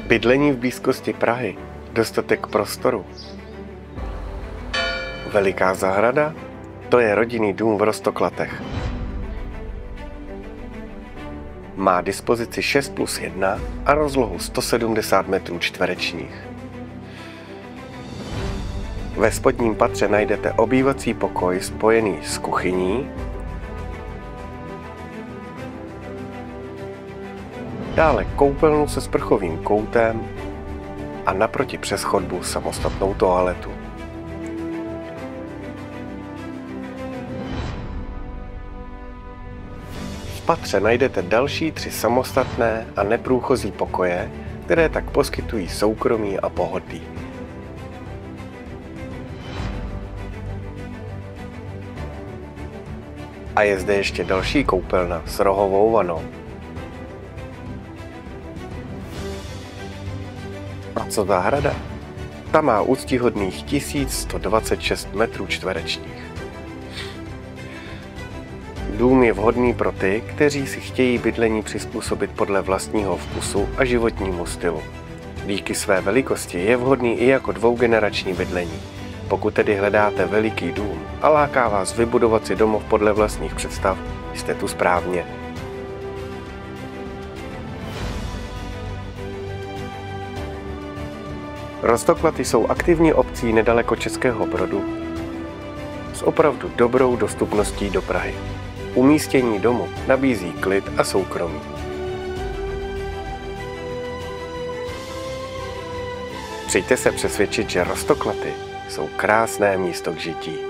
Bydlení v blízkosti Prahy, dostatek prostoru. Veliká zahrada, to je rodinný dům v Roztoklatech. Má dispozici 6+1 a rozlohu 170 metrů čtverečních. Ve spodním patře najdete obývací pokoj spojený s kuchyní, dále koupelnu se sprchovým koutem a naproti přes chodbu samostatnou toaletu. V patře najdete další 3 samostatné a neprůchozí pokoje, které tak poskytují soukromí a pohodlí. A je zde ještě další koupelna s rohovou vanou. A co zahrada? Ta má úctyhodných 1126 metrů čtverečních. Dům je vhodný pro ty, kteří si chtějí bydlení přizpůsobit podle vlastního vkusu a životnímu stylu. Díky své velikosti je vhodný i jako dvougenerační bydlení. Pokud tedy hledáte veliký dům a láká vás vybudovat si domov podle vlastních představ, jste tu správně. Roztoklaty jsou aktivní obcí nedaleko Českého Brodu s opravdu dobrou dostupností do Prahy. Umístění domu nabízí klid a soukromí. Přijďte se přesvědčit, že Roztoklaty jsou krásné místo k žití.